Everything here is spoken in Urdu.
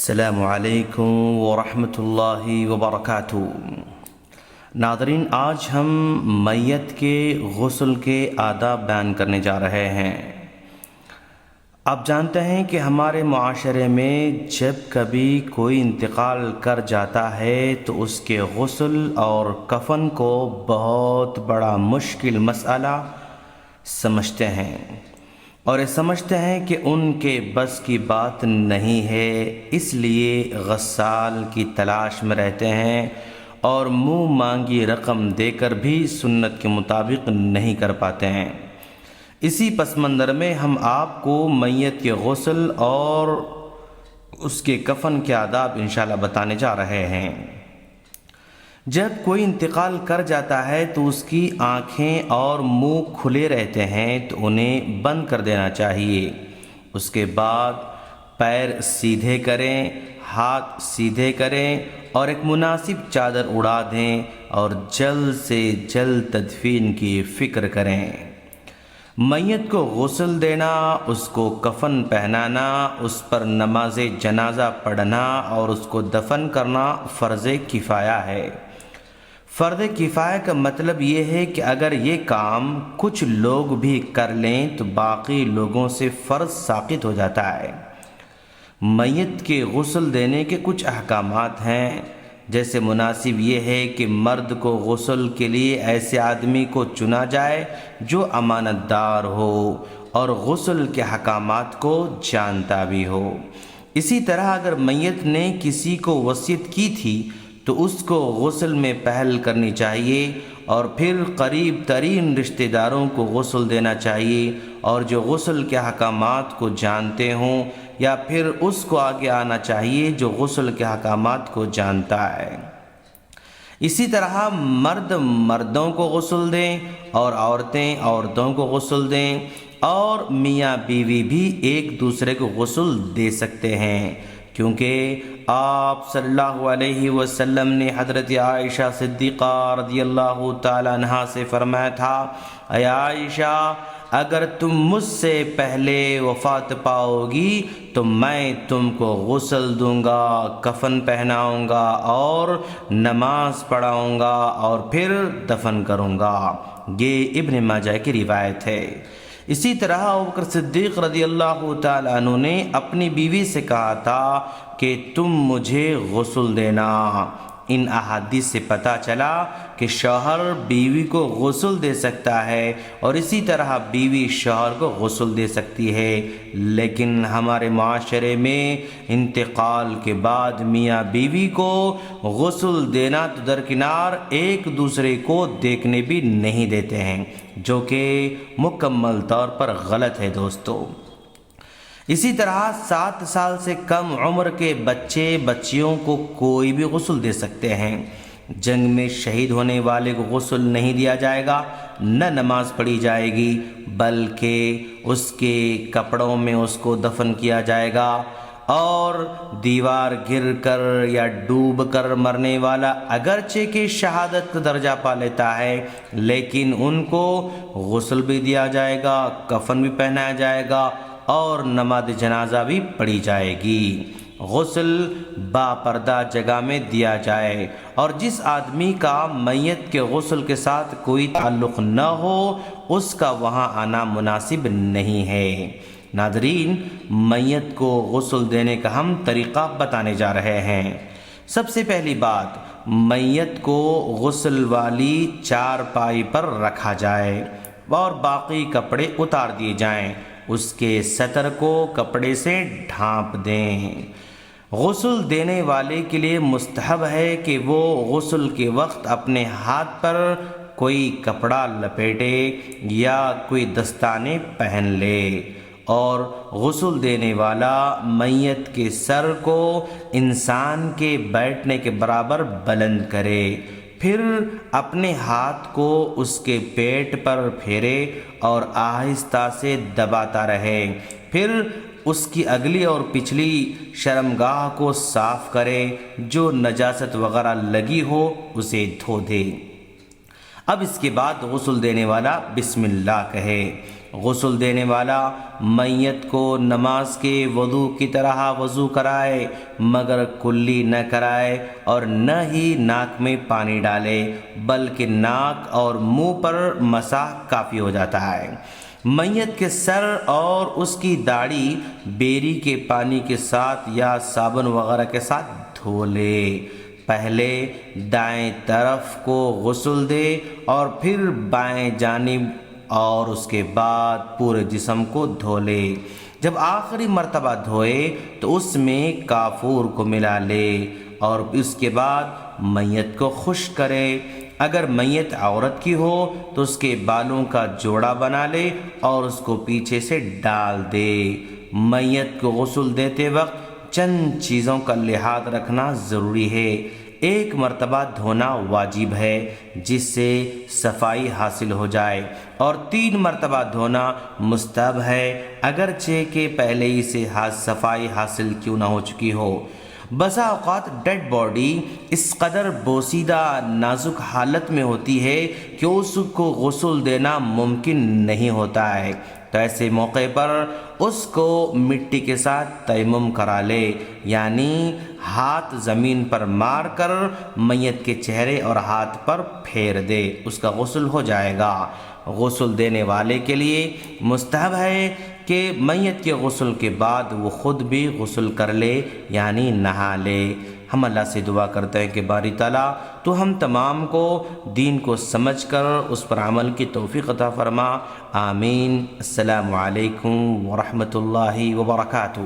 السلام علیکم ورحمۃ اللہ وبرکاتہ۔ ناظرین، آج ہم میت کے غسل کے آداب بیان کرنے جا رہے ہیں۔ آپ جانتے ہیں کہ ہمارے معاشرے میں جب کبھی کوئی انتقال کر جاتا ہے تو اس کے غسل اور کفن کو بہت بڑا مشکل مسئلہ سمجھتے ہیں، اور یہ سمجھتے ہیں کہ ان کے بس کی بات نہیں ہے، اس لیے غسال کی تلاش میں رہتے ہیں اور منہ مانگی رقم دے کر بھی سنت کے مطابق نہیں کر پاتے ہیں۔ اسی پس منظر میں ہم آپ کو میت کے غسل اور اس کے کفن کے آداب انشاءاللہ بتانے جا رہے ہیں۔ جب کوئی انتقال کر جاتا ہے تو اس کی آنکھیں اور منہ کھلے رہتے ہیں تو انہیں بند کر دینا چاہیے۔ اس کے بعد پیر سیدھے کریں، ہاتھ سیدھے کریں اور ایک مناسب چادر اڑا دیں اور جلد سے جلد تدفین کی فکر کریں۔ میت کو غسل دینا، اس کو کفن پہنانا، اس پر نماز جنازہ پڑھنا اور اس کو دفن کرنا فرض کفایہ ہے۔ فرض کفایہ کا مطلب یہ ہے کہ اگر یہ کام کچھ لوگ بھی کر لیں تو باقی لوگوں سے فرض ساقط ہو جاتا ہے۔ میت کے غسل دینے کے کچھ احکامات ہیں، جیسے مناسب یہ ہے کہ مرد کو غسل کے لیے ایسے آدمی کو چنا جائے جو امانت دار ہو اور غسل کے احکامات کو جانتا بھی ہو۔ اسی طرح اگر میت نے کسی کو وصیت کی تھی تو اس کو غسل میں پہل کرنی چاہیے اور پھر قریب ترین رشتہ داروں کو غسل دینا چاہیے، اور جو غسل کے احکامات کو جانتے ہوں یا پھر اس کو آگے آنا چاہیے جو غسل کے احکامات کو جانتا ہے۔ اسی طرح مرد مردوں کو غسل دیں اور عورتیں عورتوں کو غسل دیں، اور میاں بیوی بھی ایک دوسرے کو غسل دے سکتے ہیں، کیونکہ آپ صلی اللہ علیہ وسلم نے حضرت عائشہ صدیقہ رضی اللہ تعالی عنہا سے فرمایا تھا، اے عائشہ، اگر تم مجھ سے پہلے وفات پاؤ گی تو میں تم کو غسل دوں گا، کفن پہناؤں گا اور نماز پڑھاؤں گا اور پھر دفن کروں گا۔ یہ ابن ماجہ کی روایت ہے۔ اسی طرح ابوبکر صدیق رضی اللہ تعالیٰ عنہ نے اپنی بیوی سے کہا تھا کہ تم مجھے غسل دینا۔ ان احادیث سے پتہ چلا کہ شوہر بیوی کو غسل دے سکتا ہے اور اسی طرح بیوی شوہر کو غسل دے سکتی ہے، لیکن ہمارے معاشرے میں انتقال کے بعد میاں بیوی کو غسل دینا تو درکنار ایک دوسرے کو دیکھنے بھی نہیں دیتے ہیں، جو کہ مکمل طور پر غلط ہے دوستو۔ اسی طرح 7 سال سے کم عمر کے بچے بچیوں کو کوئی بھی غسل دے سکتے ہیں۔ جنگ میں شہید ہونے والے کو غسل نہیں دیا جائے گا، نہ نماز پڑھی جائے گی، بلکہ اس کے کپڑوں میں اس کو دفن کیا جائے گا، اور دیوار گر کر یا ڈوب کر مرنے والا اگرچہ کہ شہادت کا درجہ پا لیتا ہے، لیکن ان کو غسل بھی دیا جائے گا، کفن بھی پہنایا جائے گا اور نماز جنازہ بھی پڑھی جائے گی۔ غسل باپردہ جگہ میں دیا جائے، اور جس آدمی کا میت کے غسل کے ساتھ کوئی تعلق نہ ہو اس کا وہاں آنا مناسب نہیں ہے۔ ناظرین، میت کو غسل دینے کا ہم طریقہ بتانے جا رہے ہیں۔ سب سے پہلی بات، میت کو غسل والی چارپائی پر رکھا جائے اور باقی کپڑے اتار دیے جائیں، اس کے سطر کو کپڑے سے ڈھانپ دیں۔ غسل دینے والے کے لیے مستحب ہے کہ وہ غسل کے وقت اپنے ہاتھ پر کوئی کپڑا لپیٹے یا کوئی دستانے پہن لے، اور غسل دینے والا میت کے سر کو انسان کے بیٹھنے کے برابر بلند کرے، پھر اپنے ہاتھ کو اس کے پیٹ پر پھیرے اور آہستہ سے دباتا رہے، پھر اس کی اگلی اور پچھلی شرمگاہ کو صاف کرے، جو نجاست وغیرہ لگی ہو اسے دھو دے۔ اب اس کے بعد غسل دینے والا بسم اللہ کہے، غسل دینے والا میت کو نماز کے وضو کی طرح وضو کرائے مگر کلی نہ کرائے اور نہ ہی ناک میں پانی ڈالے بلکہ ناک اور منہ پر مسح کافی ہو جاتا ہے۔ میت کے سر اور اس کی داڑھی بیری کے پانی کے ساتھ یا صابن وغیرہ کے ساتھ دھو لے۔ پہلے دائیں طرف کو غسل دے اور پھر بائیں جانب اور اس کے بعد پورے جسم کو دھو لے۔ جب آخری مرتبہ دھوئے تو اس میں کافور کو ملا لے اور اس کے بعد میت کو خشک کرے۔ اگر میت عورت کی ہو تو اس کے بالوں کا جوڑا بنا لے اور اس کو پیچھے سے ڈال دے۔ میت کو غسل دیتے وقت چند چیزوں کا لحاظ رکھنا ضروری ہے۔ ایک مرتبہ دھونا واجب ہے جس سے صفائی حاصل ہو جائے اور 3 مرتبہ دھونا مستحب ہے اگرچہ کہ پہلے ہی سے صفائی حاصل کیوں نہ ہو چکی ہو۔ بسا اوقات ڈیڈ باڈی اس قدر بوسیدہ نازک حالت میں ہوتی ہے کہ اس کو غسل دینا ممکن نہیں ہوتا ہے، تو ایسے موقع پر اس کو مٹی کے ساتھ تیمم کرا لے، یعنی ہاتھ زمین پر مار کر میت کے چہرے اور ہاتھ پر پھیر دے، اس کا غسل ہو جائے گا۔ غسل دینے والے کے لیے مستحب ہے کہ میت کے غسل کے بعد وہ خود بھی غسل کر لے، یعنی نہا لے۔ ہم اللہ سے دعا کرتے ہیں کہ باری تعالیٰ تو ہم تمام کو دین کو سمجھ کر اس پر عمل کی توفیق عطا فرما۔ آمین۔ السلام علیکم ورحمۃ اللہ وبرکاتہ۔